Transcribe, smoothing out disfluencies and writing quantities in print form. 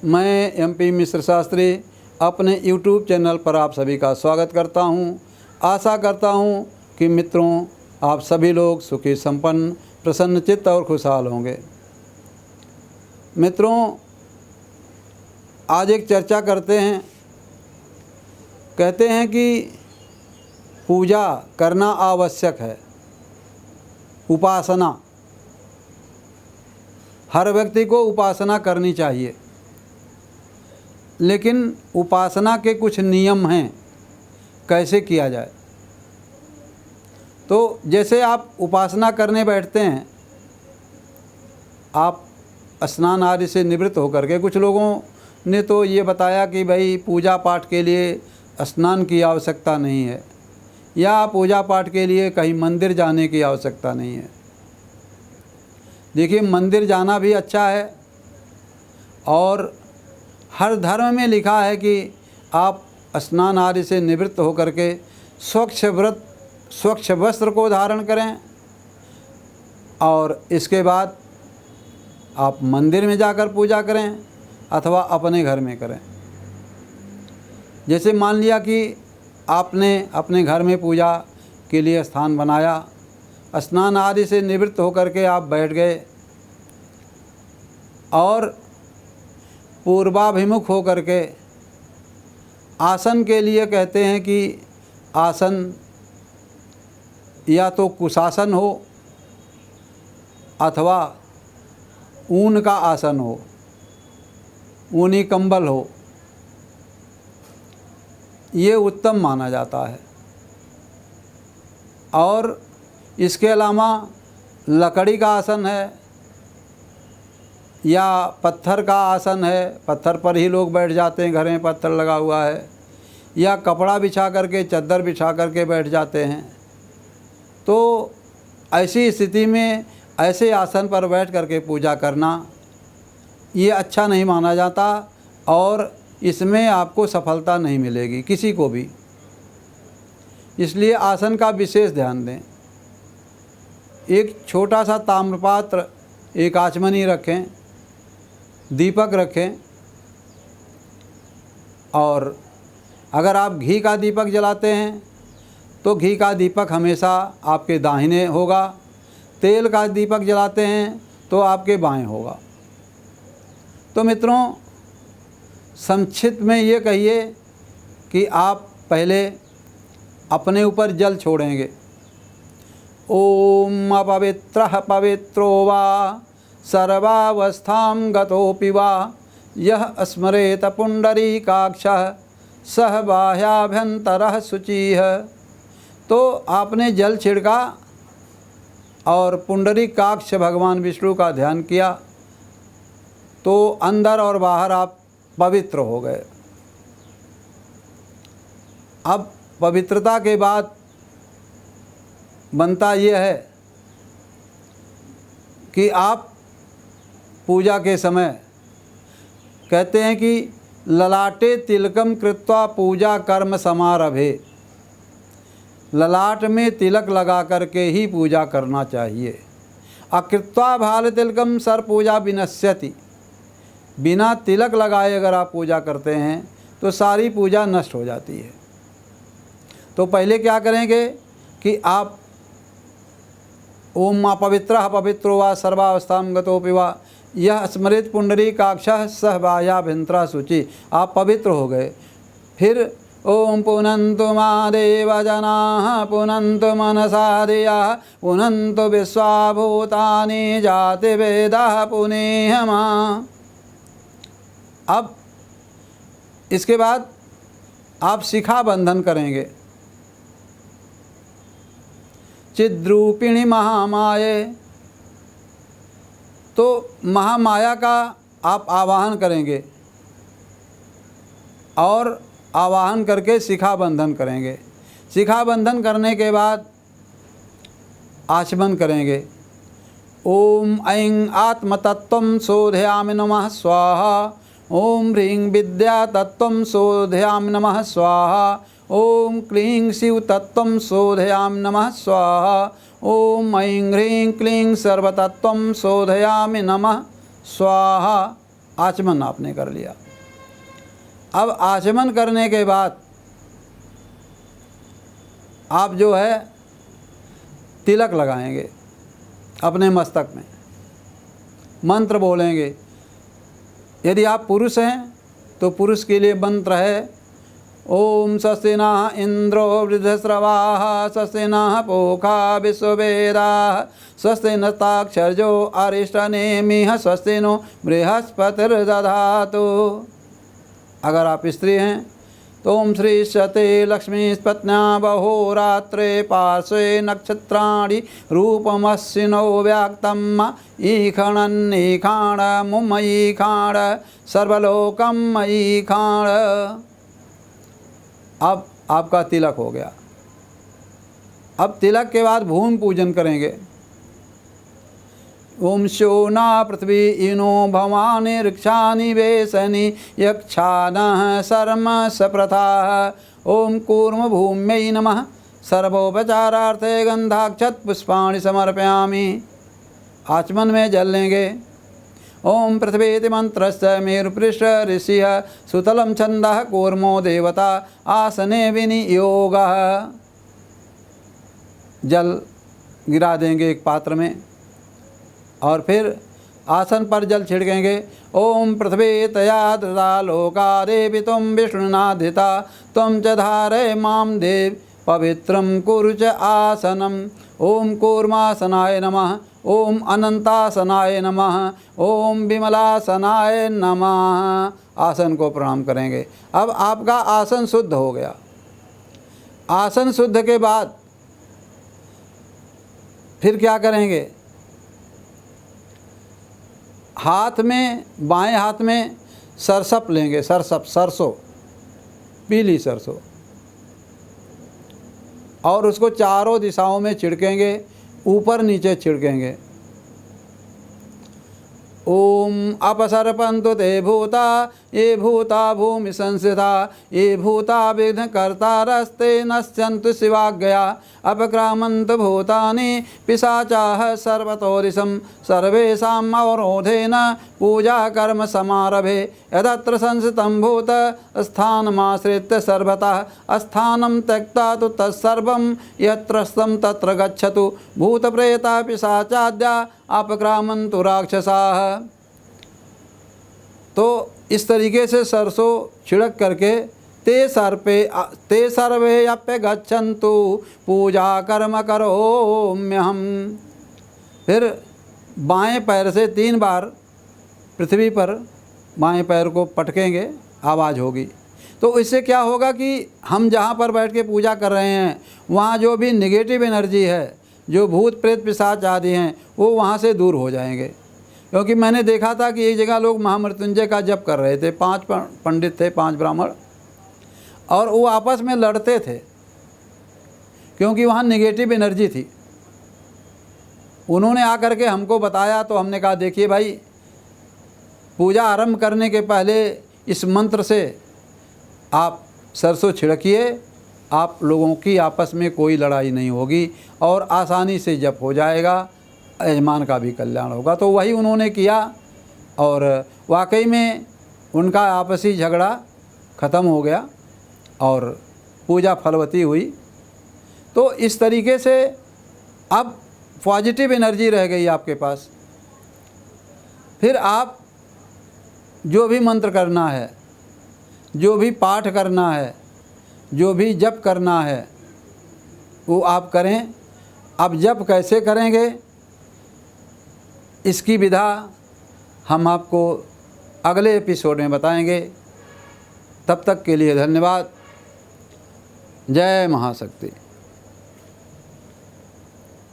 मैं MP मिश्र शास्त्री अपने YouTube channel पर आप सभी का स्वागत करता हूं। आशा करता हूं कि मित्रों आप सभी लोग सुखी संपन्न प्रसन्नचित्त और खुशहाल होंगे। मित्रों, आज एक चर्चा करते हैं। कहते हैं कि पूजा करना आवश्यक है। उपासना, हर व्यक्ति को उपासना करनी चाहिए, लेकिन उपासना के कुछ नियम हैं, कैसे किया जाए। तो जैसे आप उपासना करने बैठते हैं, आप स्नान आदि से निवृत्त होकर के, कुछ लोगों ने तो ये बताया कि भाई पूजा पाठ के लिए स्नान की आवश्यकता नहीं है, या पूजा पाठ के लिए कहीं मंदिर जाने की आवश्यकता नहीं है। देखिए, मंदिर जाना भी अच्छा है, और हर धर्म में लिखा है कि आप स्नान आदि से निवृत्त होकर के स्वच्छ वस्त्र को धारण करें, और इसके बाद आप मंदिर में जाकर पूजा करें अथवा अपने घर में करें। जैसे मान लिया कि आपने अपने घर में पूजा के लिए स्थान बनाया, स्नान आदि से निवृत्त होकर के आप बैठ गए, और पूर्वाभिमुख होकर के आसन के लिए कहते हैं कि आसन या तो कुशासन हो अथवा ऊन का आसन हो, ऊनी कंबल हो, ये उत्तम माना जाता है। और इसके अलावा लकड़ी का आसन है या पत्थर का आसन है, पत्थर पर ही लोग बैठ जाते हैं, घर में पत्थर लगा हुआ है, या कपड़ा बिछा करके, चादर बिछा करके बैठ जाते हैं। तो ऐसी स्थिति में ऐसे आसन पर बैठ करके पूजा करना ये अच्छा नहीं माना जाता, और इसमें आपको सफलता नहीं मिलेगी किसी को भी। इसलिए आसन का विशेष ध्यान दें। एक छोटा सा ताम्रपात्र, एक आचमनी रखें, दीपक रखें, और अगर आप घी का दीपक जलाते हैं तो घी का दीपक हमेशा आपके दाहिने होगा, तेल का दीपक जलाते हैं तो आपके बाएं होगा। तो मित्रों, संक्षिप्त में ये कहिए कि आप पहले अपने ऊपर जल छोड़ेंगे। ओम अपवित्रः पवित्रो वा सर्वावस्थां गतोऽपि वा यः स्मरेत पुंडरीकाक्षः सह बाह्याभ्यंतरः शुचिः। तो आपने जल छिड़का और पुंडरीकाक्ष भगवान विष्णु का ध्यान किया, तो अंदर और बाहर आप पवित्र हो गए। अब पवित्रता के बाद बनता यह है कि आप पूजा के समय कहते हैं कि ललाटे तिलकम कृत्वा पूजा कर्म समारभे। ललाट में तिलक लगा करके ही पूजा करना चाहिए। अकृत्वा भाल तिलकम सर पूजा विनश्यति। बिना तिलक लगाए अगर आप पूजा करते हैं तो सारी पूजा नष्ट हो जाती है। तो पहले क्या करेंगे कि आप ओम अपवित्रः पवित्रो वा सर्वावस्थां गतोऽपि वा यह स्मृत पुंडरीकाक्षः सह बाह्याभ्यंतरः शुचि। आप पवित्र हो गए। फिर ओम पुनन्तु महादेव जनाः पुनन्तु मनसा धियः पुनन्तु विश्वाभूतानि जाति वेदाः पुनेह मा। अब इसके बाद आप शिखा बंधन करेंगे। चिद्रूपिणी महामाये, तो महामाया का आप आवाहन करेंगे, और आवाहन करके शिखा बंधन करेंगे। शिखा बंधन करने के बाद आचमन करेंगे। ओम ऐं आत्मतत्त्वं शोधयामि नमः स्वाहा। ओम ह्रीं विद्या तत्त्वं शोधयामि नमः स्वाहा। ओम क्लीं शिव तत्त्वं शोधयामि नमः स्वाहा। ओम ऐं ह्रीं क्लीं सर्वतत्त्वं शोधयामि नमः स्वाहा। आचमन आपने कर लिया। अब आचमन करने के बाद आप जो है तिलक लगाएंगे अपने मस्तक में, मंत्र बोलेंगे। यदि आप पुरुष हैं तो पुरुष के लिए मंत्र है ओम स्वस्ति नः इंद्रो वृद्धस्रवाः स्वस्ति नः पूषा विश्ववेदाः स्वस्ति नस्ताक्षर्यो अरिष्टनेमिः स्वस्ति नो बृहस्पतिर्दधातु। अगर आप स्त्री हैं तो ओम श्री शते लक्ष्मी पत्न्या बहोरात्रे पार्श्वे नक्षत्राणि रूपमश्विनो व्याक्तम् ईखणन्नीखाण मुमयीखाण सर्वलोकं मयीखाण। अब आपका तिलक हो गया। अब तिलक के बाद भूमि पूजन करेंगे। ओम शोना पृथ्वी इनो भवानी ऋक्षानि वेशनि यक्षानः शर्म सप्रथाः। ओम कूर्म भूम्यै नमः सर्वोपचारार्थे गंधाक्षत पुष्पाणि समर्पयामि। आचमन में जल लेंगे। ओम पृथ्वीति मंत्रस्य मेरुपृष्ठ ऋषिः सुतलं छन्दः कूर्मो देवता आसने विनियोगः। जल गिरा देंगे एक पात्र में और फिर आसन पर जल छिड़केंगे। ओम पृथ्वी तया धृता लोका देवी तुम विष्णुनाधिता तुम च धारय माम देव पवित्रं कुरु च आसनम। ओम कूर्मासनाय नमः ओम अनंतासनाय नमः ओम विमलासनाय नमः। आसन को प्रणाम करेंगे। अब आपका आसन शुद्ध हो गया। आसन शुद्ध के बाद फिर क्या करेंगे, हाथ में बाएं हाथ में सरसप लेंगे, सरसप सरसों, पीली सरसों, और उसको चारों दिशाओं में छिड़केंगे, ऊपर नीचे छिड़केंगे। ओम अपसर्पन्तु ते भूता ये भूता भूमि संस्थिता ये भूता विघ्न कर्तारस्ते नश्यन्तु शिवाज्ञया अपक्रामन्तु भूतानि पिशाचाः सर्वतो दिशं सर्वेषाम् अवरोधेन पूजा कर्म समारभे यदत्र संस्थितं भूत स्थानमाश्रित्य सर्वतः स्थानं त्यक्ता तु तत्सर्वं यत्र स्तं तत्र गच्छतु भूतप्रेता पिशाचाद्या अपक्रामन्तु राक्षसाः। तो इस तरीके से सरसों छिड़क करके ते सर्वे अप्य गच्छन्तु पूजा कर्म करोम्यहम्। फिर बाएं पैर से 3 बार पृथ्वी पर बाएं पैर को पटकेंगे, आवाज़ होगी। तो इससे क्या होगा कि हम जहाँ पर बैठ के पूजा कर रहे हैं वहाँ जो भी नेगेटिव एनर्जी है, जो भूत प्रेत पिशाच आदि हैं, वो वहाँ से दूर हो जाएंगे। क्योंकि मैंने देखा था कि एक जगह लोग महामृत्युंजय का जप कर रहे थे, 5 पंडित थे, 5 ब्राह्मण, और वो आपस में लड़ते थे क्योंकि वहाँ नेगेटिव एनर्जी थी। उन्होंने आकर के हमको बताया तो हमने कहा देखिए भाई, पूजा आरंभ करने के पहले इस मंत्र से आप सरसों छिड़किए, आप लोगों की आपस में कोई लड़ाई नहीं होगी और आसानी से जप हो जाएगा, यजमान का भी कल्याण होगा। तो वही उन्होंने किया और वाकई में उनका आपसी झगड़ा ख़त्म हो गया और पूजा फलवती हुई। तो इस तरीके से अब पॉजिटिव एनर्जी रह गई आपके पास। फिर आप जो भी मंत्र करना है, जो भी पाठ करना है, जो भी जप करना है, वो आप करें। अब जप कैसे करेंगे इसकी विधा हम आपको अगले एपिसोड में बताएंगे। तब तक के लिए धन्यवाद। जय महाशक्ति।